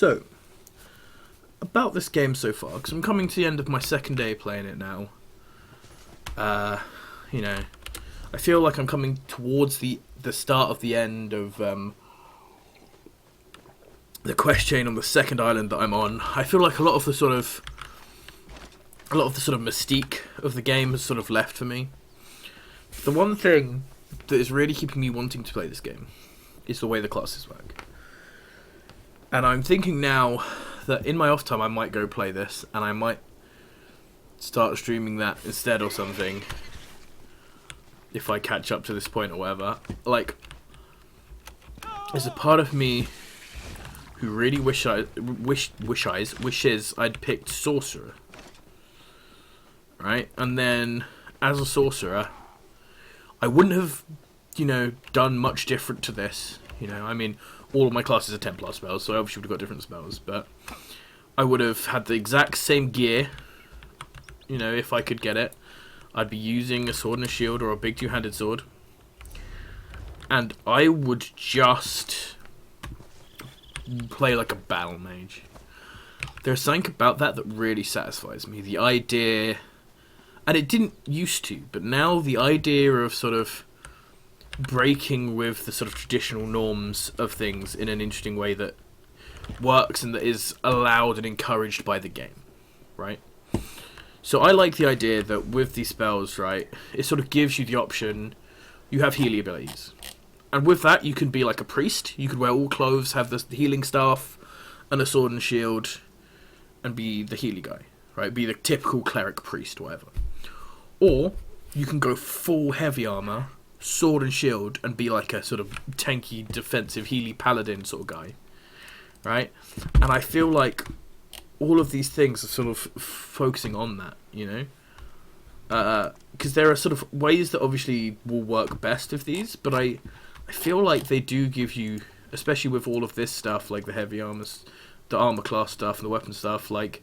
So, about this game so far, because I'm coming to the end of my second day playing it now. You know, I feel like I'm coming towards the start of the end of the quest chain on the second island that I'm on. I feel like a lot of the sort of mystique of the game has sort of left for me. The one thing that is really keeping me wanting to play this game is the way the classes work. And I'm thinking now that in my off time I might go play this, and I might start streaming that instead or something, if I catch up to this point or whatever. Like, there's a part of me who really wishes I'd picked Sorcerer. Right? And then, as a Sorcerer, I wouldn't have, done much different to this. I mean, all of my classes are Templar spells, so I obviously would have got different spells, but I would have had the exact same gear, if I could get it. I'd be using a sword and a shield or a big two-handed sword. And I would just play like a battle mage. There's something about that really satisfies me. The idea, and it didn't used to, but now the idea of sort of breaking with the sort of traditional norms of things in an interesting way that works and that is allowed and encouraged by the game, right? So I like the idea that with these spells, right, it sort of gives you the option, you have healing abilities. And with that, you can be like a priest. You could wear all clothes, have the healing staff, and a sword and shield, and be the healy guy, right? Be the typical cleric, priest, whatever. Or, you can go full heavy armor, sword and shield, and be like a sort of tanky, defensive, healy paladin sort of guy, right? And I feel like all of these things are sort of focusing on that, because there are sort of ways that obviously will work best of these, but I feel like they do give you, especially with all of this stuff, like the heavy armor, the armor class stuff, and the weapon stuff, like,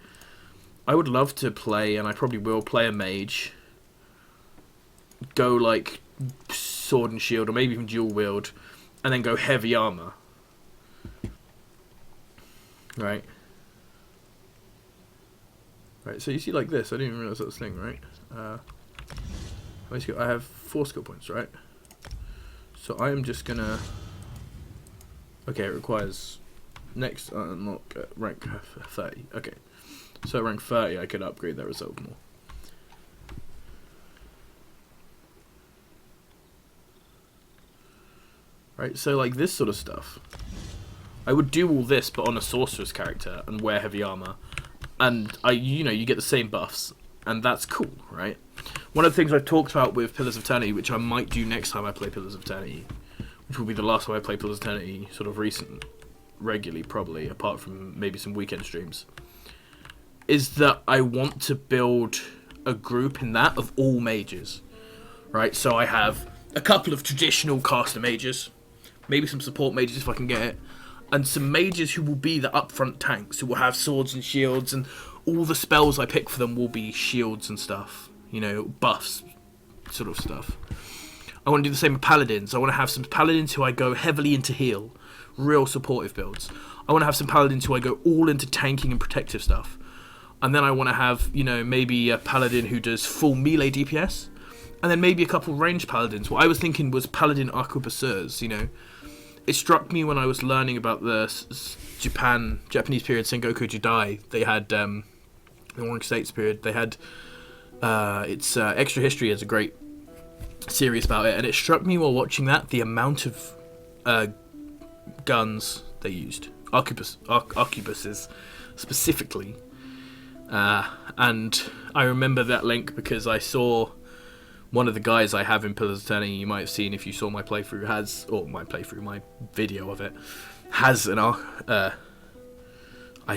I would love to play, and I probably will play a mage, go like sword and shield, or maybe even dual wield, and then go heavy armor. Right? Right, so you see like this, I didn't even realise that was a thing, right? I have 4 skill points, right? So I am just gonna... Okay, it requires next unlock rank 30. Okay, so at rank 30 I could upgrade that resolve more. Right, so like this sort of stuff. I would do all this, but on a sorcerer's character and wear heavy armor, and you get the same buffs, and that's cool, right? One of the things I've talked about with Pillars of Eternity, which I might do next time I play Pillars of Eternity, which will be the last time I play Pillars of Eternity, sort of regularly, probably, apart from maybe some weekend streams, is that I want to build a group in that of all mages, right? So I have a couple of traditional caster mages, maybe some support mages if I can get it, and some mages who will be the upfront tanks, who will have swords and shields, and all the spells I pick for them will be shields and stuff, buffs, sort of stuff. I want to do the same with paladins. I want to have some paladins who I go heavily into heal, real supportive builds. I want to have some paladins who I go all into tanking and protective stuff. And then I want to have, maybe a paladin who does full melee DPS, and then maybe a couple ranged paladins. What I was thinking was paladin arquebusiers, It struck me when I was learning about the Japanese period, Sengoku Jidai. They had the Orange States period. They had it's Extra History has a great series about it, and it struck me while watching that the amount of guns they used, arquebuses specifically, and I remember that link because I saw. One of the guys I have in Pillars of Eternity, you might have seen if you saw my playthrough, my video of it, has an I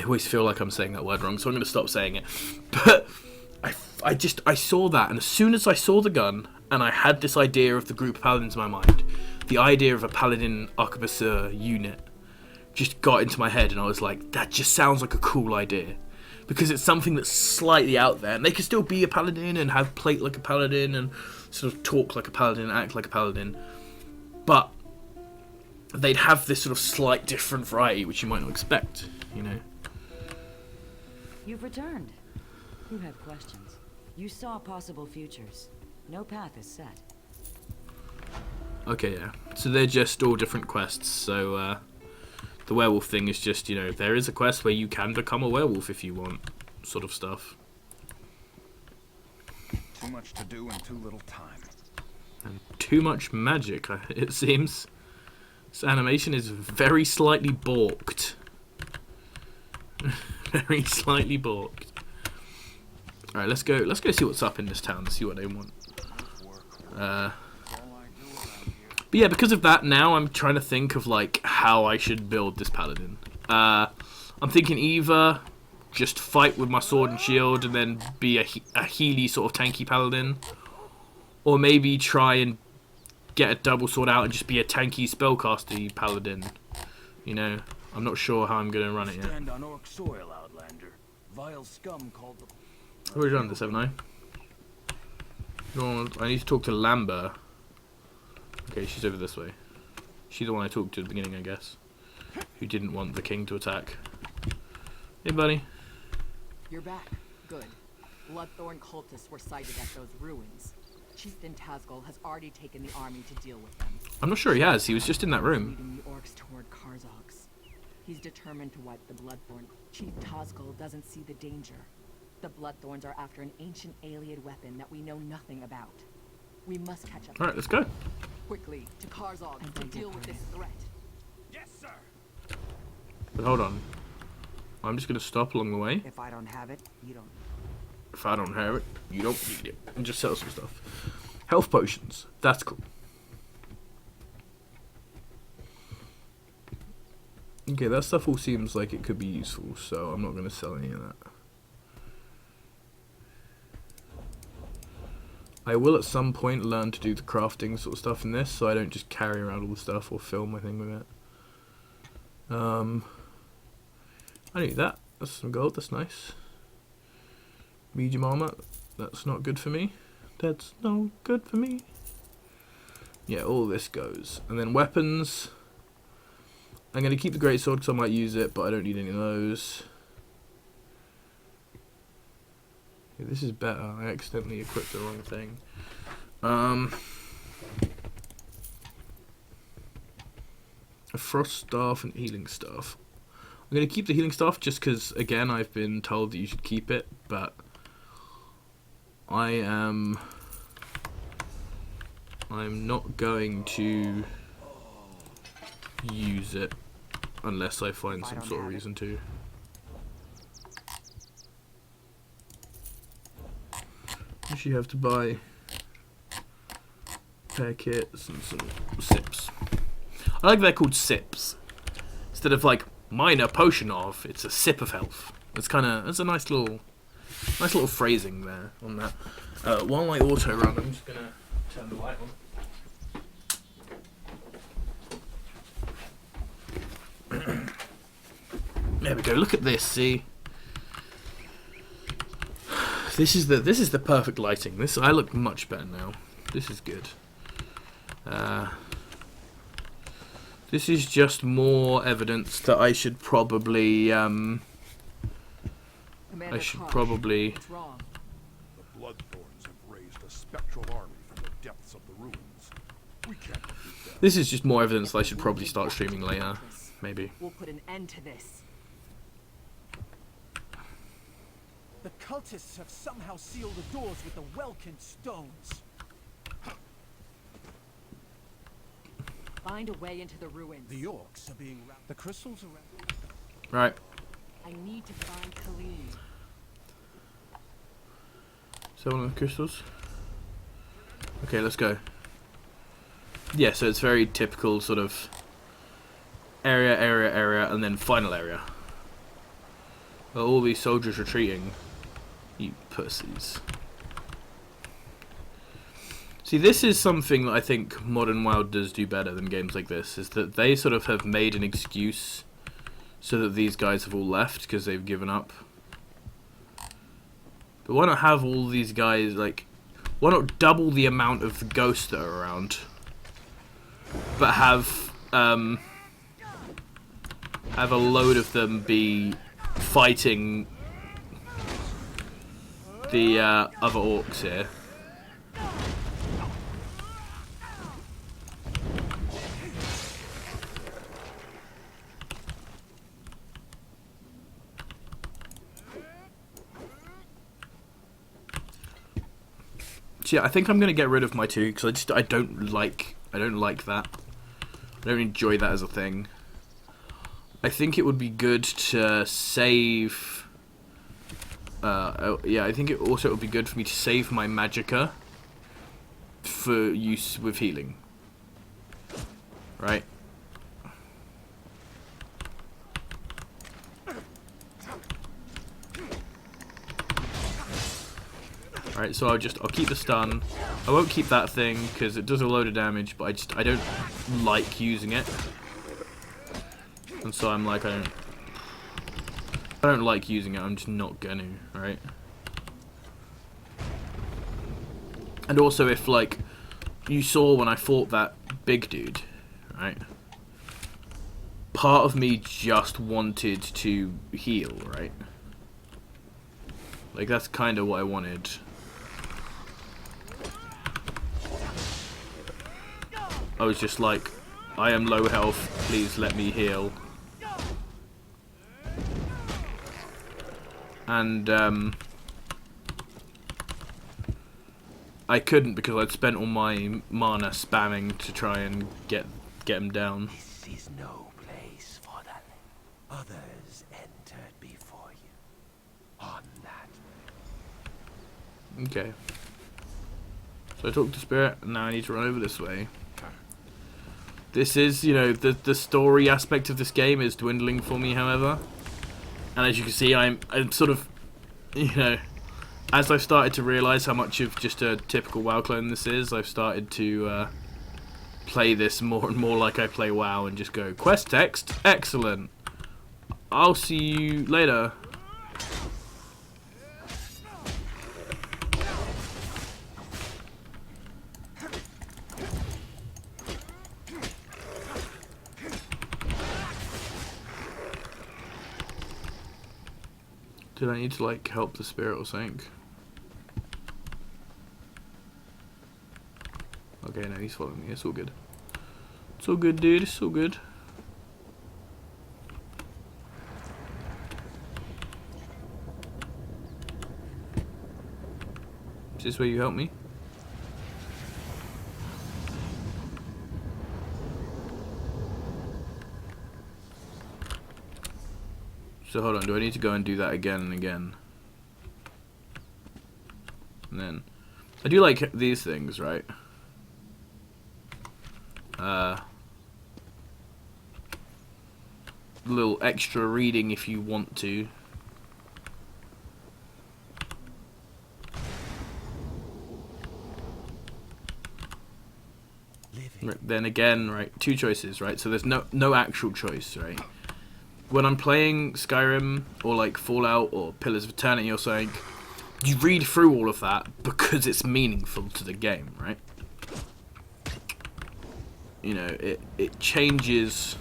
always feel like I'm saying that word wrong, so I'm going to stop saying it. But I saw that, and as soon as I saw the gun, and I had this idea of the group of paladins in my mind, the idea of a paladin arquebusier unit just got into my head, and I was like, that just sounds like a cool idea. Because it's something that's slightly out there, and they can still be a paladin and have plate like a paladin and sort of talk like a paladin, act like a paladin, but they'd have this sort of slight different variety which you might not expect. you know. You've returned. You have questions. You saw possible futures. No path is set. Okay, yeah. So they're just all different quests. So the werewolf thing is just, you know, there is a quest where you can become a werewolf if you want, sort of stuff. Too much to do and too little time. And too much magic, it seems. This animation is very slightly balked. Very slightly balked. Alright, let's go see what's up in this town, see what they want. But yeah, because of that, now I'm trying to think of like how I should build this paladin. I'm thinking either just fight with my sword and shield and then be a healy sort of tanky paladin, or maybe try and get a double sword out and just be a tanky spellcaster paladin. You know, I'm not sure how I'm gonna run it yet. Stand on orc soil, Outlander. Vile scum called the... I've already done this, haven't I? I need to talk to Lambert. Okay, she's over this way. She's the one I talked to at the beginning, I guess. Who didn't want the king to attack. Hey, buddy. You're back. Good. Bloodthorn cultists were sighted at those ruins. Chieftain Tazgol has already taken the army to deal with them. I'm not sure he has. He was just in that room. Leading the orcs toward Karzog's. He's determined to wipe the Bloodthorn. Chief Tazgol doesn't see the danger. The Bloodthorns are after an ancient alien weapon that we know nothing about. We must catch up. Alright, let's go. Quickly to Karzog to deal with this threat. Yes, sir! But hold on. I'm just going to stop along the way. If I don't have it, you don't. If I don't have it, you don't need it. And just sell some stuff. Health potions. That's cool. Okay, that stuff all seems like it could be useful, so I'm not going to sell any of that. I will at some point learn to do the crafting sort of stuff in this, so I don't just carry around all the stuff or film my thing with it. I need that. That's some gold, that's nice. Medium armor, that's not good for me. That's no good for me. Yeah, all this goes. And then weapons. I'm going to keep the greatsword because I might use it, but I don't need any of those. Yeah, this is better. I accidentally equipped the wrong thing. A frost staff and healing staff. I'm going to keep the healing staff just because, again, I've been told that you should keep it, but I'm not going to use it unless I find some sort of reason to. You have to buy pair kits and some sips. I like they're called sips instead of like minor potion of. It's a sip of health. It's a nice little phrasing there on that. While I auto run, I'm just gonna turn the light on. There we go. Look at this. See. This is the perfect lighting. I look much better now. This is good. This is just more evidence that I should probably What's wrong? The Bloodthorns have raised a spectral army from the depths of the ruins. We can't defeat them. This is just more evidence that I should probably start streaming later. Maybe. We'll put an end to this. The cultists have somehow sealed the doors with the Welkin stones. Find a way into the ruins. The orcs are being wrapped. The crystals are wrapped. Right. I need to find Colleen. Is that one of the crystals? Okay, let's go. Yeah, so it's very typical sort of area, and then final area. Well, all these soldiers retreating. You pussies. See, this is something that I think Modern WoW does do better than games like this, is that they sort of have made an excuse so that these guys have all left because they've given up. But why not have all these guys, like, why not double the amount of the ghosts that are around, but have have a load of them be fighting the other orcs here. So yeah, I think I'm gonna get rid of my 2 because I don't like that. I don't enjoy that as a thing. I think it would be good to save. Yeah, I think it would be good for me to save my magicka for use with healing. Right. Alright, so I'll keep the stun. I won't keep that thing because it does a load of damage, but I don't like using it. And so I'm like, I don't like using it, I'm just not gonna, right? And also if like you saw when I fought that big dude, right? Part of me just wanted to heal, right? Like that's kind of what I wanted. I was just like, I am low health, please let me heal. And I couldn't because I'd spent all my mana spamming to try and get him down. This is no place for the others entered before you. On that. Okay. So I talked to Spirit, and now I need to run over this way. This is, you know, the story aspect of this game is dwindling for me, however. And as you can see, I'm sort of, you know, as I've started to realise how much of just a typical WoW clone this is, I've started to play this more and more like I play WoW and just go, quest text, excellent. I'll see you later. Did I need to, like, help the spirit or something? Okay, no, he's following me. It's all good. It's all good, dude. It's all good. Is this where you help me? So hold on, do I need to go and do that again and again? And then I do like these things, right? Little extra reading if you want to. Right, then again, right, 2 choices, right? So there's no actual choice, right? When I'm playing Skyrim or like Fallout or Pillars of Eternity or something, you read through all of that because it's meaningful to the game, right? You know, it changes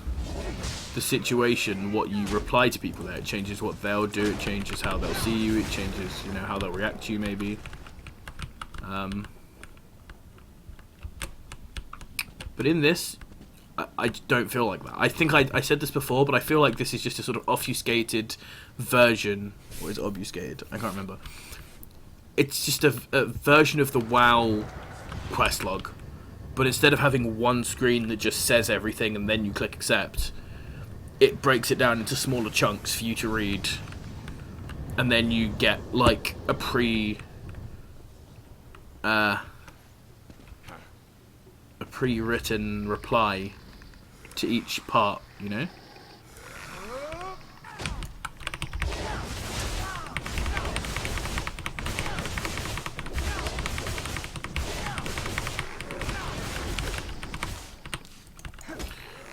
the situation, what you reply to people there. It changes what they'll do, it changes how they'll see you, it changes, you know, how they'll react to you maybe. But in this, I don't feel like that. I think I said this before, but I feel like this is just a sort of obfuscated version. Or is it obfuscated? I can't remember. It's just a version of the WoW quest log. But instead of having one screen that just says everything and then you click accept, it breaks it down into smaller chunks for you to read. And then you get like a pre-written reply to each part, you know?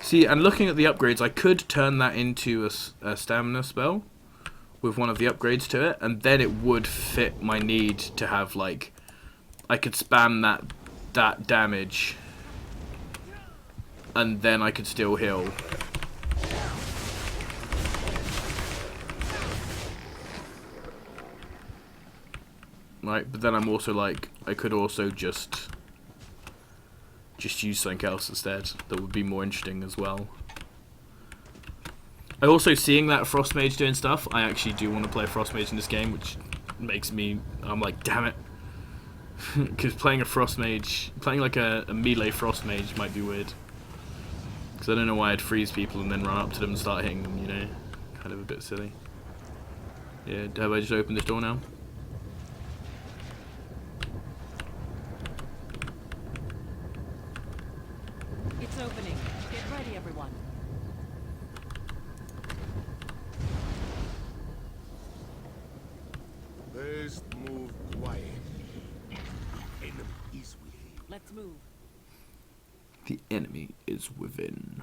See, and looking at the upgrades, I could turn that into a stamina spell with one of the upgrades to it, and then it would fit my need to have, like, I could spam that damage, and then I could still heal. right? But then I'm also like, I could also just use something else instead that would be more interesting as well. I also, seeing that Frost Mage doing stuff, I actually do want to play Frost Mage in this game, which makes me, I'm like, damn it. Because playing a Frost Mage, playing like a melee Frost Mage might be weird. Because I don't know why I'd freeze people and then run up to them and start hitting them, you know? Kind of a bit silly. Yeah, have I just opened this door now? It's opening. Get ready, everyone. Let's move quiet. Enemy is within. Let's move. The enemy is within.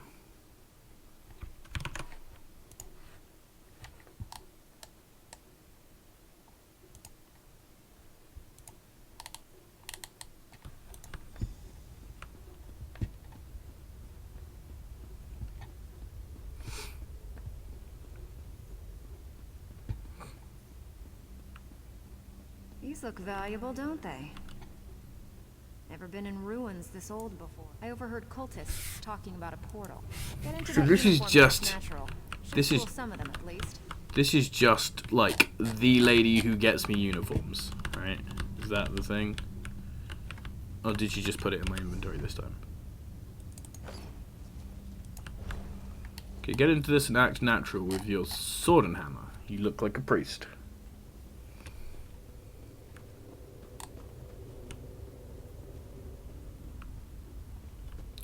These look valuable, don't they? Never been in ruins this old before. I overheard cultists talking about a portal. Get into So that this is uniform, just- it's natural. Should this is- fool some of them at least. This is just, like, the lady who gets me uniforms, right? Is that the thing? Or did you just put it in my inventory this time? Okay, get into this and act natural with your sword and hammer. You look like a priest.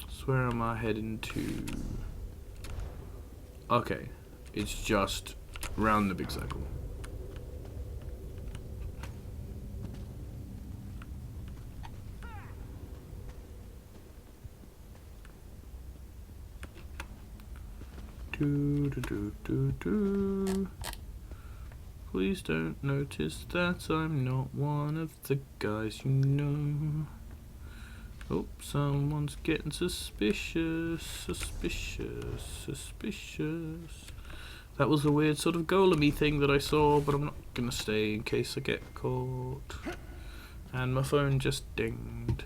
So where am I heading to? Okay, it's just round the big circle. Do, do, do, do, do. Please don't notice that I'm not one of the guys you know. Oh, someone's getting suspicious, suspicious, suspicious. That was a weird sort of golem-y thing that I saw, but I'm not gonna stay in case I get caught. And my phone just dinged.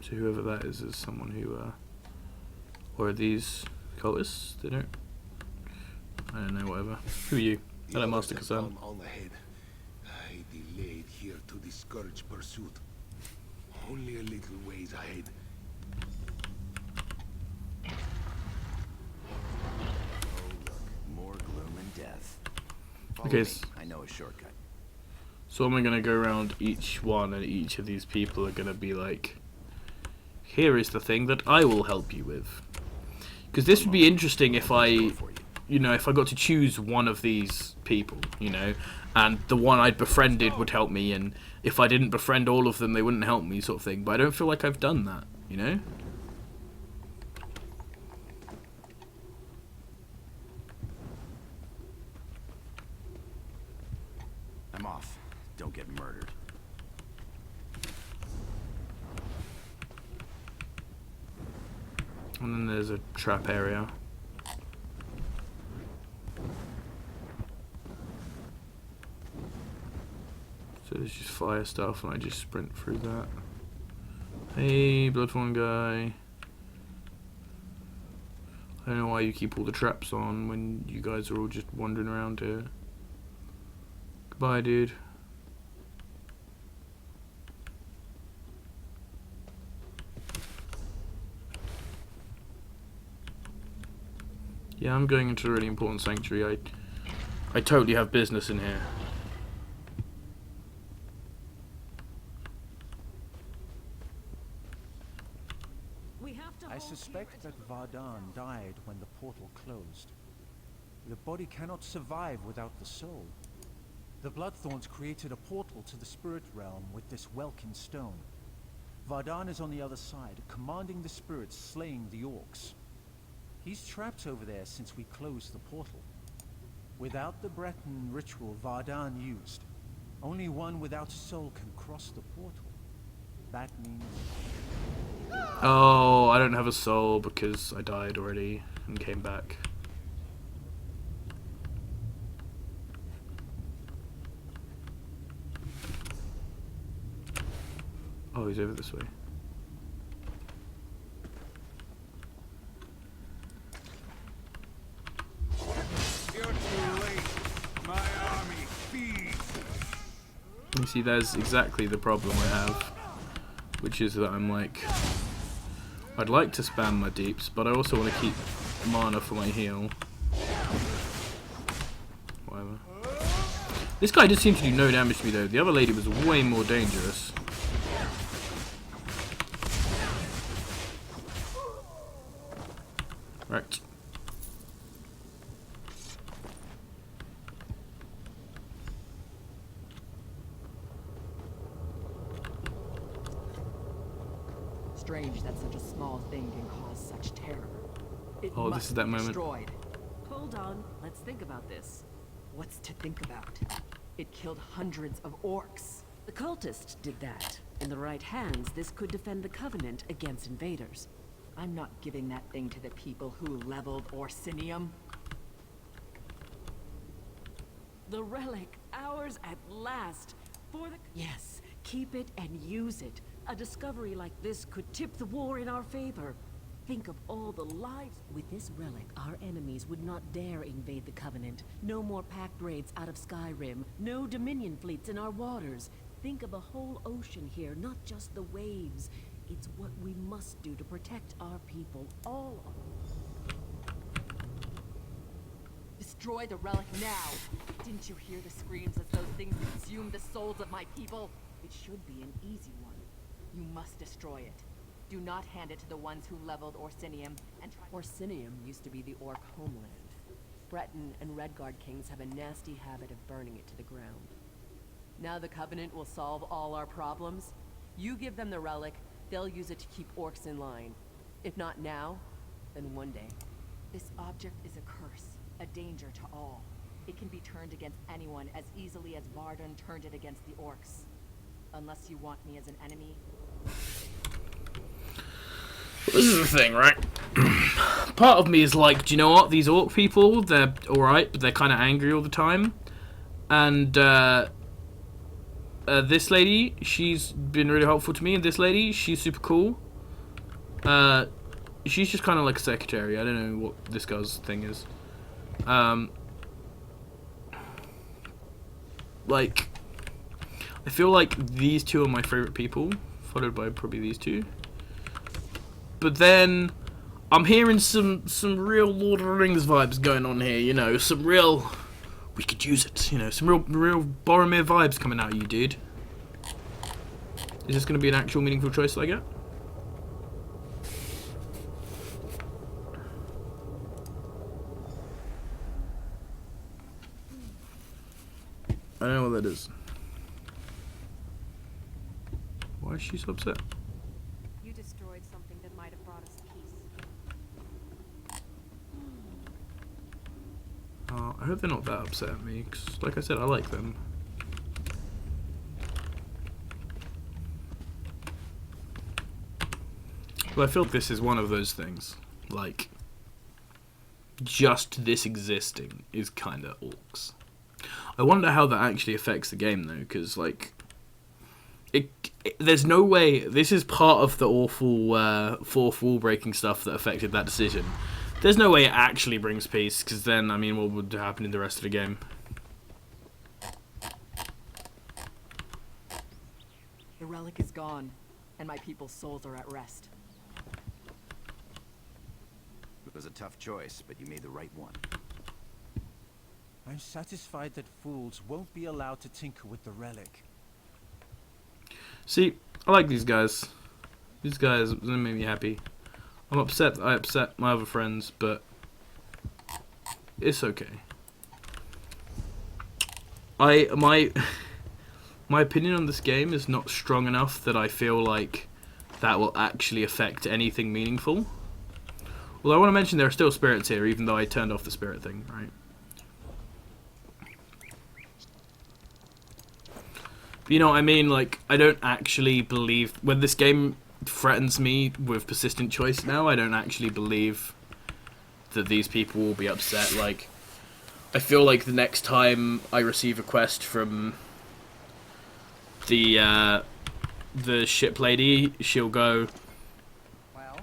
So whoever that is someone who, or are these cultists? They don't. I don't know, whatever. Who are you? Hello, Master Kazan. On ahead. I delayed here to discourage pursuit. Only a little ways ahead. Oh, look. More gloom and death. Follow Okay, me. I know a shortcut. So I'm gonna go around each one, and each of these people are gonna be like, here is the thing that I will help you with. Because this would be interesting if I, you know, if I got to choose one of these people, you know, and the one I'd befriended would help me, and if I didn't befriend all of them, they wouldn't help me, sort of thing. But I don't feel like I've done that, you know? I'm off. Don't get murdered. And then there's a trap area. So there's just fire stuff, and I just sprint through that. Hey, Bloodthorn guy. I don't know why you keep all the traps on when you guys are all just wandering around here. Goodbye, dude. Yeah, I'm going into a really important sanctuary. I totally have business in here. I suspect that Vardan died when the portal closed. The body cannot survive without the soul. The Bloodthorns created a portal to the spirit realm with this Welkin stone. Vardan is on the other side, commanding the spirits slaying the orcs. He's trapped over there since we closed the portal. Without the Breton ritual Vardan used, only one without a soul can cross the portal. That means Oh, I don't have a soul because I died already and came back. Oh, he's over this way. You're too late. My army feeds. You see, that's exactly the problem I have, which is that I'm like, I'd like to spam my deeps, but I also want to keep mana for my heal. Whatever. This guy did seem to do no damage to me though. The other lady was way more dangerous. Right. Strange that such a small thing can cause such terror. It Oh, must this is that be moment. destroyed. Hold on, let's think about this. What's to think about? It killed hundreds of orcs. The cultists did that. In the right hands, this could defend the Covenant against invaders. I'm not giving that thing to the people who leveled Orsinium. The relic, ours at last. For the... Yes, keep it and use it. A discovery like this could tip the war in our favor. Think of all the lives. With this relic, our enemies would not dare invade the Covenant. No more pact raids out of Skyrim. No Dominion fleets in our waters. Think of a whole ocean here, not just the waves. It's what we must do to protect our people, all of Destroy the relic now! Didn't you hear the screams as those things consumed the souls of my people? It should be an easy one. You must destroy it. Do not hand it to the ones who leveled Orsinium and try— Orsinium used to be the Orc homeland. Breton and Redguard kings have a nasty habit of burning it to the ground. Now the Covenant will solve all our problems. You give them the relic, they'll use it to keep orcs in line. If not now, then one day. This object is a curse, a danger to all. It can be turned against anyone as easily as Vardon turned it against the orcs. Unless you want me as an enemy. This is the thing, right? Part of me is like, do you know what? These orc people, they're alright, but they're kind of angry all the time. And, this lady, she's been really helpful to me, and this lady, she's super cool. She's just kind of like a secretary. I don't know what this girl's thing is. Like, I feel like these two are my favorite people, followed by probably these two. But then, I'm hearing some real Lord of the Rings vibes going on here, you know, some real, we could use it, you know, some real Boromir vibes coming out of you, dude. Is this going to be an actual meaningful choice that I get? I don't know what that is. Why is she so upset? You destroyed something that might have brought us peace. I hope they're not that upset at me, because, like I said, I like them. But I feel like this is one of those things. Like, just this existing is kind of orcs. I wonder how that actually affects the game, though, because, like, there's no way. This is part of the awful fourth wall breaking stuff that affected that decision. There's no way it actually brings peace, because then, I mean, what would happen in the rest of the game? The relic is gone, and my people's souls are at rest. It was a tough choice, but you made the right one. I'm satisfied that fools won't be allowed to tinker with the relic. See, I like these guys. These guys, they make me happy. I'm upset that I upset my other friends, but it's okay. My opinion on this game is not strong enough that I feel like that will actually affect anything meaningful. Although I want to mention there are still spirits here, even though I turned off the spirit thing, right? But you know what I mean? Like, I don't actually believe when this game threatens me with persistent choice now. I don't actually believe that these people will be upset. Like, I feel like the next time I receive a quest from the ship lady, she'll go, Well,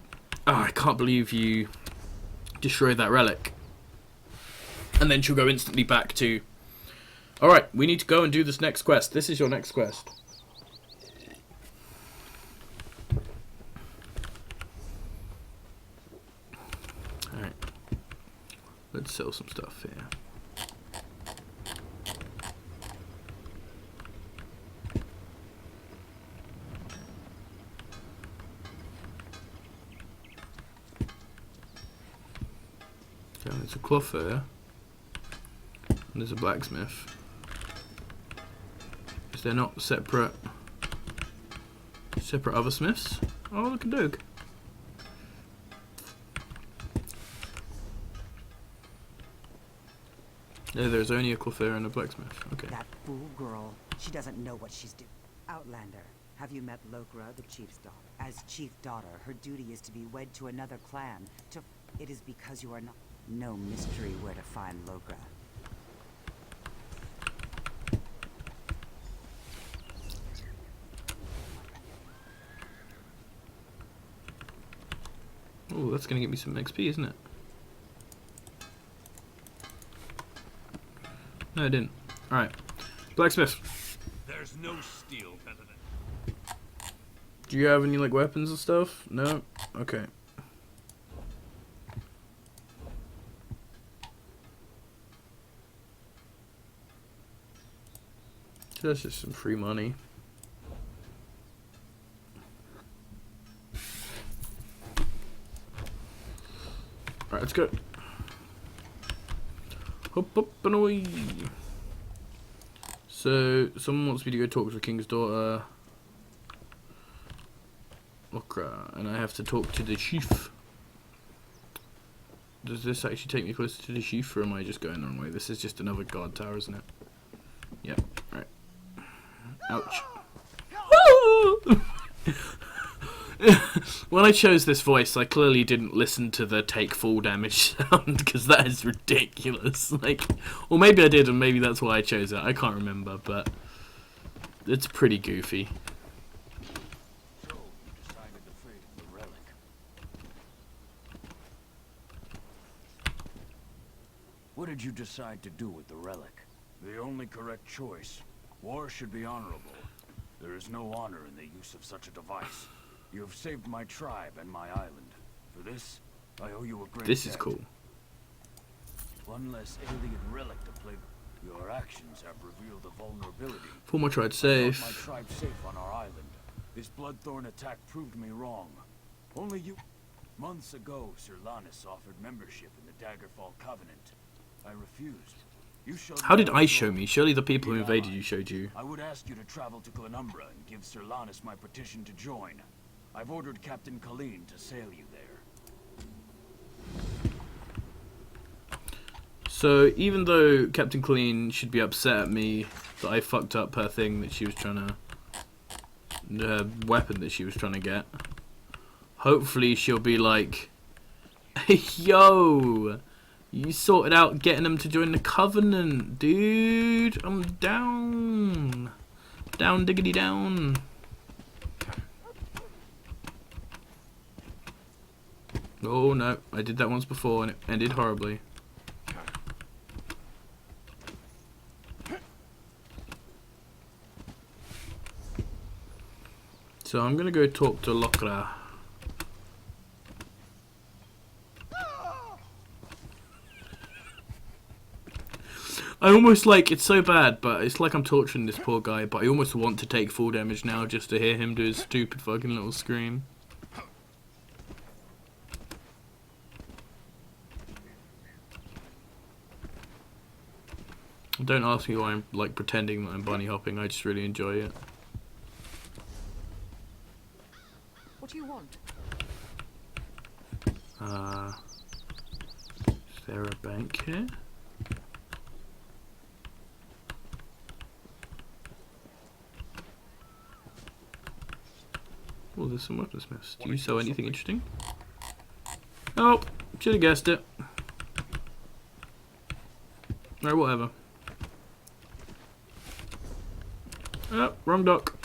"Oh, I can't believe you destroyed that relic." And then she'll go instantly back to, "Alright, we need to go and do this next quest. This is your next quest." Alright. Let's sell some stuff here. So there's a clother. And there's a blacksmith. Is there not separate other smiths? Oh, look at Doug. No, there's only a clother and a blacksmith. Okay. that fool girl, she doesn't know what she's doing. Outlander, have you met Lokra, the chief's daughter? As chief daughter, her duty is to be wed to another clan. It is because you are not. No mystery where to find Lokra. Oh, that's gonna get me some XP, isn't it? No, it didn't. Alright. Blacksmith. There's no steel better than. Do you have any, like, weapons and stuff? No? Okay. So that's just some free money. Alright, let's go. Hop up and away. So, someone wants me to go talk to the king's daughter, Okra, and I have to talk to the chief. Does this actually take me closer to the chief, or am I just going the wrong way? This is just another guard tower, isn't it? Yep, right. Ouch. When I chose this voice, I clearly didn't listen to the take full damage sound, because that is ridiculous. Like, or maybe I did, and maybe that's why I chose it. I can't remember, but it's pretty goofy. So, you decided the fate of the relic. What did you decide to do with the relic? The only correct choice. War should be honorable. There is no honor in the use of such a device. You have saved my tribe and my island. For this, I owe you a great This is debt. cool. One less alien relic to play. Your actions have revealed a vulnerability. For my tribe I safe. thought my tribe safe on our island. This Bloodthorn attack proved me wrong. Only you... Months ago, Sir Lannis offered membership in the Daggerfall Covenant. I refused. You showed How me did how I to show grow. me? Surely the people who Be invaded ally. you showed you. I would ask you to travel to Glenumbra and give Sir Lannis my petition to join. I've ordered Captain Colleen to sail you there. So, even though Captain Clean should be upset at me that I fucked up her thing that she was trying to... the weapon that she was trying to get, hopefully she'll be like, "Hey, yo! You sorted out getting them to join the Covenant, dude! I'm down! Down diggity down!" Oh no, I did that once before and it ended horribly. So I'm gonna go talk to Lokra. I almost like, it's so bad, but it's like I'm torturing this poor guy, but I almost want to take full damage now just to hear him do his stupid fucking little scream. Don't ask me why I'm like pretending that I'm bunny hopping, I just really enjoy it. What do you want? Is there a bank here? Oh, there's some weaponsmiths. Do you sell anything interesting? Oh, should have guessed it. Alright, whatever. Oh, wrong dock.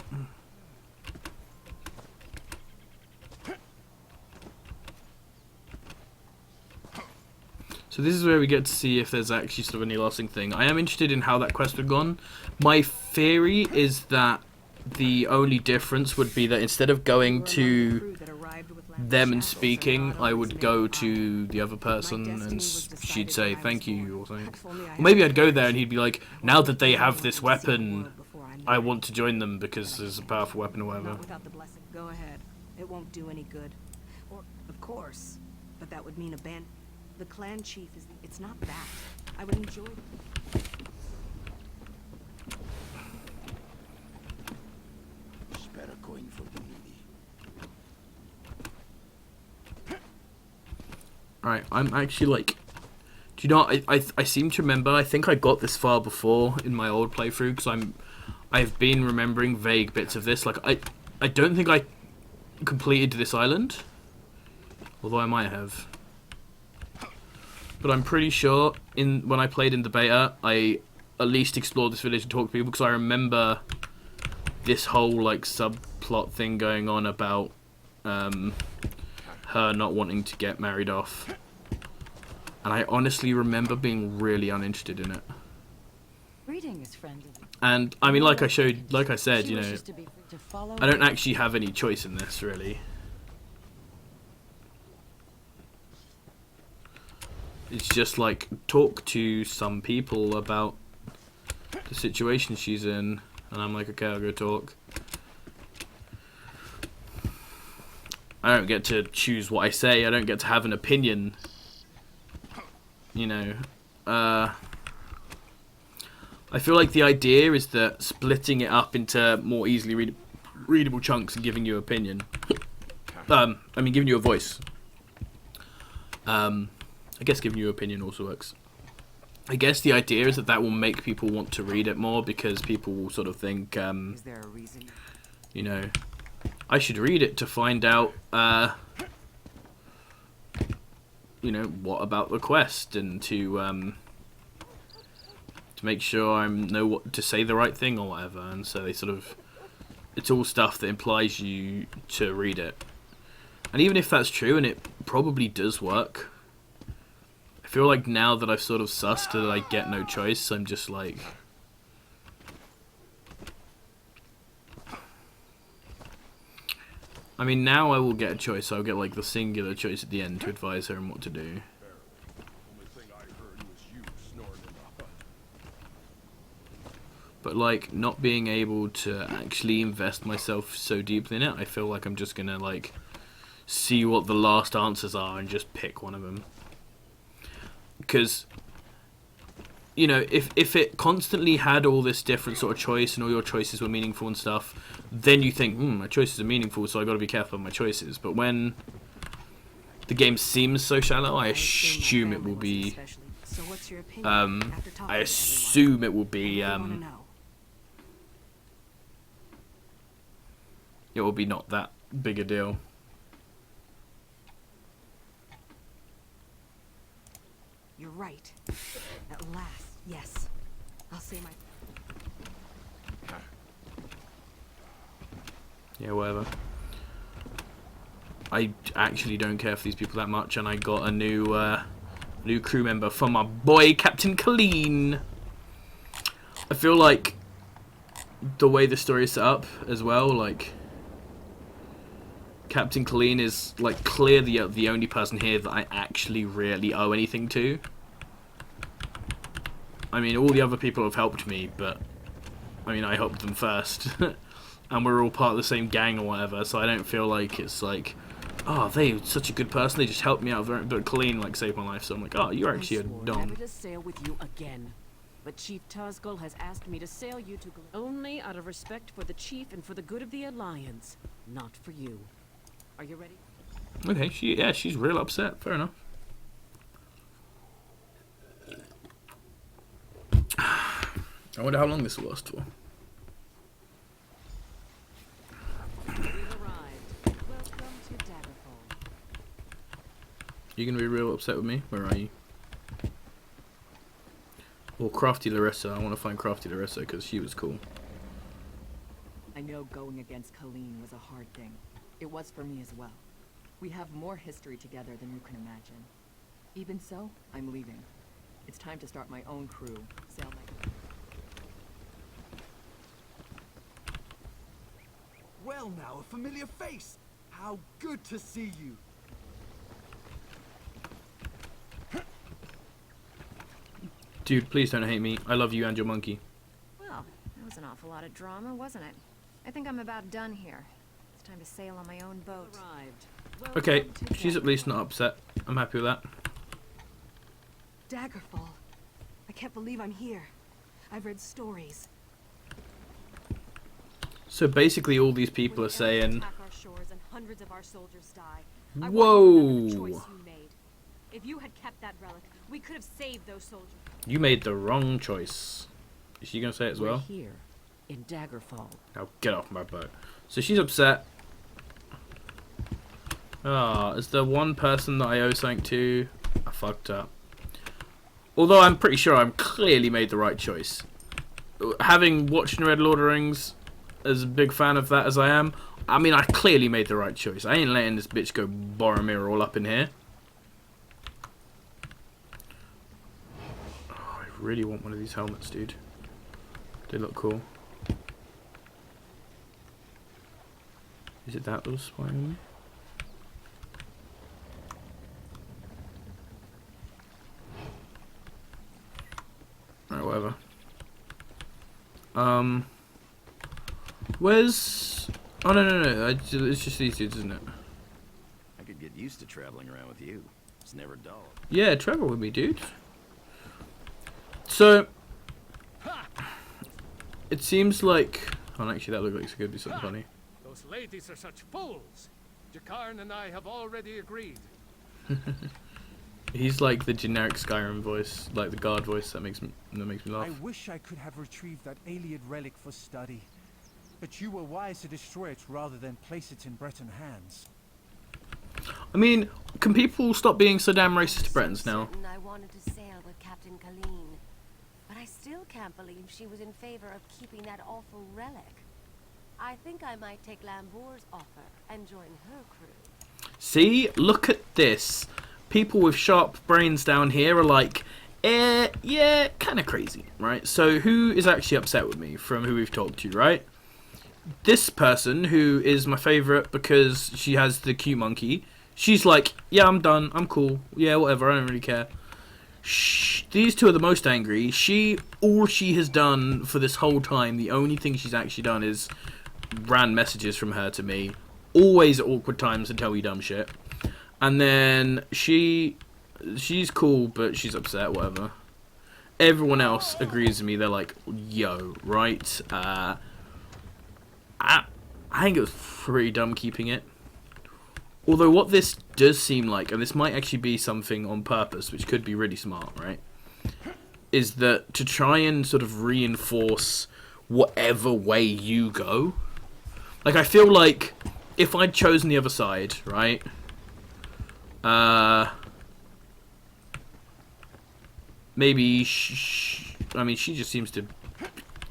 So this is where we get to see if there's actually sort of any lasting thing. I am interested in how that quest would have gone. My theory is that the only difference would be that instead of going to them and speaking, I would go to the other person and she'd say thank you or something. Or maybe I'd go there and he'd be like, now that they have this weapon, I want to join them because there's a powerful weapon or whatever. Without the blessing, go ahead. It won't do any good. Or, of course, but that would mean the clan chief is. It's not that. I would enjoy. Better going for the needy. Alright, I'm actually like... Do you know what? I seem to remember, I think I got this far before in my old playthrough, because I've been remembering vague bits of this. Like, I don't think I completed this island, although I might have. But I'm pretty sure when I played in the beta, I at least explored this village and talked to people, because I remember this whole like subplot thing going on about her not wanting to get married off. And I honestly remember being really uninterested in it. Greetings, friend. And I mean, like I said, you know, I don't actually have any choice in this, really. It's just like, talk to some people about the situation she's in, and I'm like, okay, I'll go talk. I don't get to choose what I say, I don't get to have an opinion. You know, I feel like the idea is that splitting it up into more easily readable chunks and giving you an opinion. I mean, giving you a voice. I guess giving you an opinion also works. I guess the idea is that will make people want to read it more, because people will sort of think, Is there a reason? you know, I should read it to find out, you know, what about the quest, and to make sure I know what to say the right thing or whatever. And so they sort of, it's all stuff that implies you to read it. And even if that's true, and it probably does work, I feel like now that I've sort of sussed that I get no choice, I'm just like... I mean, now I will get a choice. I'll get like the singular choice at the end to advise her on what to do. But like, not being able to actually invest myself so deeply in it, I feel like I'm just gonna like see what the last answers are and just pick one of them. Because, you know, if it constantly had all this different sort of choice and all your choices were meaningful and stuff, then you think, my choices are meaningful, so I got to be careful of my choices. But when the game seems so shallow, I assume it will be. I assume it will be. It will be not that big a deal. You're right. At last, yes. I'll say my... Yeah, whatever. I actually don't care for these people that much, and I got a new crew member from my boy Captain Colleen. I feel like the way the story is set up as well, like Captain Colleen is like clearly the only person here that I actually really owe anything to. I mean, all the other people have helped me, but I mean, I helped them first. And we're all part of the same gang or whatever, so I don't feel like it's like, oh, they're such a good person, they just helped me out, but Colleen like saved my life, so I'm like, oh, you're actually a don. Never to sail with you again. But Chief Tazgul has asked me to sail you to only out of respect for the chief and for the good of the Alliance, not for you. Are you ready? Okay, she's real upset. Fair enough. I wonder how long this will last for. We've arrived. You gonna be real upset with me? Where are you? Or Crafty Larissa. I want to find Crafty Larissa because she was cool. I know going against Colleen was a hard thing. It was for me as well. We have more history together than you can imagine. Even so, I'm leaving. It's time to start my own crew. Sail my... Well now, a familiar face! How good to see you! Dude, please don't hate me. I love you and your monkey. Well, that was an awful lot of drama, wasn't it? I think I'm about done here. It's time to sail on my own boat. Okay, she's at least not upset. I'm happy with that. Daggerfall. I can't believe I'm here. I've read stories. So basically all these people are saying... Attack our shores and hundreds of our soldiers die. Whoa! Choice you made. If you had kept that relic, we could have saved those soldiers. You made the wrong choice. Is she gonna say it as well? We're here, in Daggerfall. Now get off my boat. So she's upset. Ah, is there one person that I owe something to? I fucked up. Although I'm pretty sure I'm clearly made the right choice. Having watched Read Lord of the Rings, as a big fan of that as I am, I mean I clearly made the right choice. I ain't letting this bitch go Boromir all up in here. Oh, I really want one of these helmets, dude. They look cool. Is it that little spine on me? Alright, whatever. Where's... Oh, no. It's just these dudes, isn't it? I could get used to traveling around with you. It's never dull. Yeah, travel with me, dude. So... It seems like... Oh, actually, that looks like it's going to be something funny. Those ladies are such fools. Jakarn and I have already agreed. He's like the generic Skyrim voice, like the guard voice that makes me laugh. I wish I could have retrieved that Ayleid relic for study, but you were wise to destroy it rather than place it in Breton hands. I mean, can people stop being so damn racist to Bretons now? I wanted to sail with Captain Colleen, but I still can't believe she was in favor of keeping that awful relic. I think I might take Lambour's offer and join her crew. See, look at this. People with sharp brains down here are like, yeah, kind of crazy, right? So who is actually upset with me from who we've talked to, right? This person, who is my favourite because she has the cute monkey, she's like, yeah, I'm done, I'm cool, yeah, whatever, I don't really care. These two are the most angry. All she has done for this whole time, the only thing she's actually done is ran messages from her to me, always at awkward times to tell me dumb shit. And then she's cool, but she's upset, whatever. Everyone else agrees with me. They're like, yo, right? I think it was pretty dumb keeping it. Although what this does seem like, and this might actually be something on purpose, which could be really smart, right? Is that to try and sort of reinforce whatever way you go. Like, I feel like if I'd chosen the other side, right? Maybe I mean, she just seems to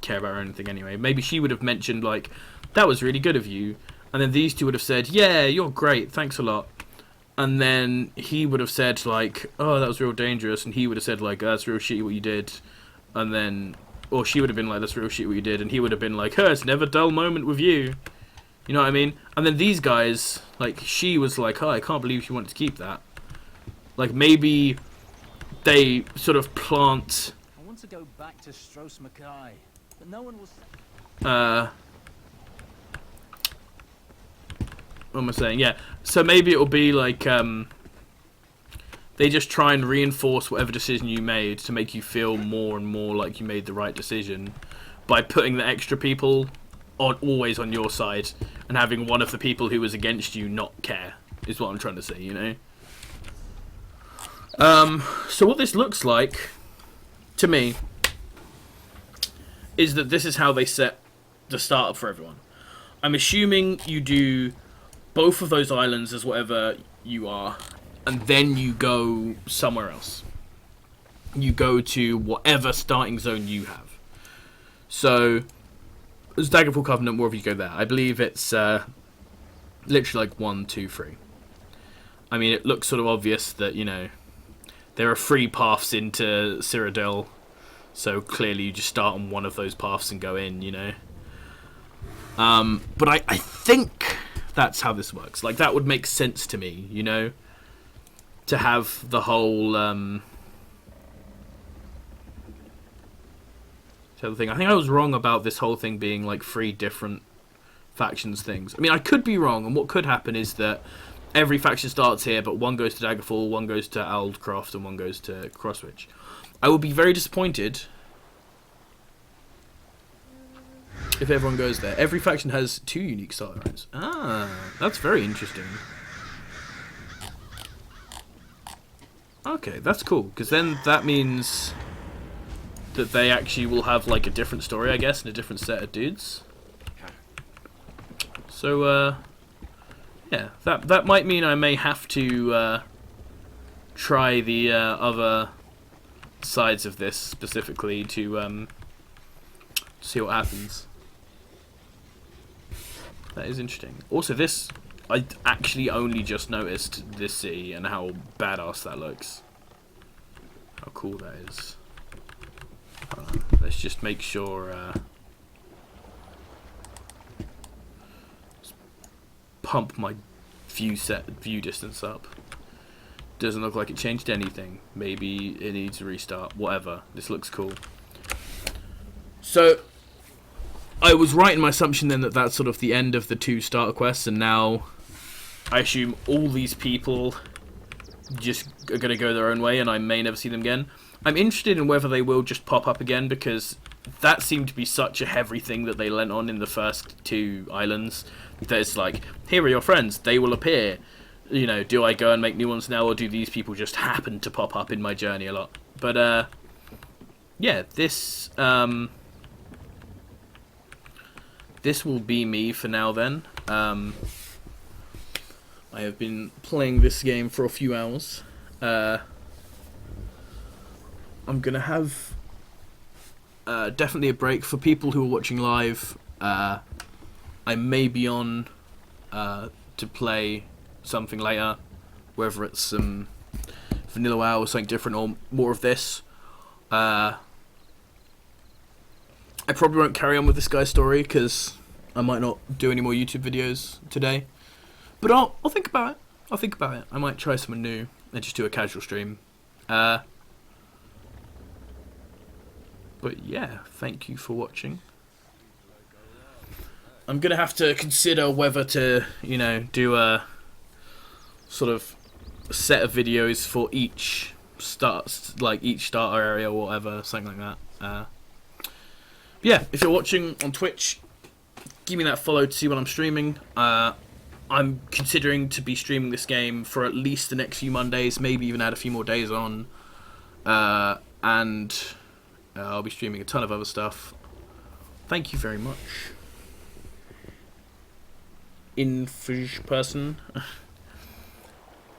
care about anything anyway. Maybe she would have mentioned, like, that was really good of you. And then these two would have said, yeah, you're great, thanks a lot. And then he would have said, like, oh, that was real dangerous. And he would have said, like, that's real shitty what you did. And then, or she would have been like, that's real shitty what you did. And he would have been like, it's never a dull moment with you. You know what I mean? And then these guys, like, she was like, oh, I can't believe she wanted to keep that. Like, maybe they sort of plant... I want to go back to Stros Mackay, but no one will... What am I saying? Yeah. So maybe it'll be like, they just try and reinforce whatever decision you made to make you feel more and more like you made the right decision by putting the extra people always on your side and having one of the people who was against you not care, is what I'm trying to say, you know? So what this looks like, to me, is that this is how they set the startup for everyone. I'm assuming you do both of those islands as whatever you are, and then you go somewhere else. You go to whatever starting zone you have. So, as Daggerfall Covenant, wherever you go there. I believe it's literally like 1, 2, 3. I mean, it looks sort of obvious that, you know, there are 3 paths into Cyrodiil, so clearly you just start on one of those paths and go in, you know. But I think that's how this works. Like, that would make sense to me, you know, to have the whole the other thing. I think I was wrong about this whole thing being like 3 different factions things. I mean, I could be wrong, and what could happen is that every faction starts here, but one goes to Daggerfall, one goes to Aldcroft, and one goes to Crosswich. I would be very disappointed if everyone goes there. Every faction has 2 unique starter lines. Ah, that's very interesting. Okay, that's cool, because then that means that they actually will have like a different story, I guess, and a different set of dudes. So, yeah, that might mean I may have to try the other sides of this specifically to see what happens. That is interesting. Also, this, I actually only just noticed this city and how badass that looks. How cool that is. Let's just make sure. Pump my view distance up. Doesn't look like it changed anything. Maybe it needs a restart. Whatever. This looks cool. So I was right in my assumption then that that's sort of the end of the 2 starter quests, and now I assume all these people just are going to go their own way and I may never see them again. I'm interested in whether they will just pop up again, because that seemed to be such a heavy thing that they lent on in the first 2 islands. That it's like, here are your friends, they will appear. You know, do I go and make new ones now, or do these people just happen to pop up in my journey a lot? But, yeah, this will be me for now then. I have been playing this game for a few hours. I'm going to have definitely a break for people who are watching live. I may be on to play something later, whether it's some Vanilla WoW or something different, or more of this. I probably won't carry on with this guy's story because I might not do any more YouTube videos today. But I'll think about it. I'll think about it. I might try something new and just do a casual stream. But yeah, thank you for watching. I'm gonna have to consider whether to, you know, do a sort of set of videos for each each starter area or whatever, something like that. Yeah, if you're watching on Twitch, give me that follow to see when I'm streaming. I'm considering to be streaming this game for at least the next few Mondays, maybe even add a few more days on. And I'll be streaming a ton of other stuff. Thank you very much. Infish person.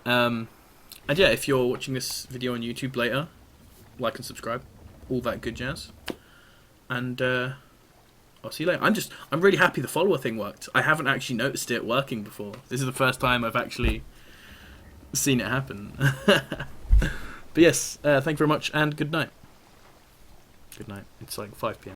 And yeah, if you're watching this video on YouTube later, like and subscribe, all that good jazz. And I'll see you later. I'm really happy the follower thing worked. I haven't actually noticed it working before. This is the first time I've actually seen it happen. But yes, thank you very much and good night. Good night. It's like 5 p.m.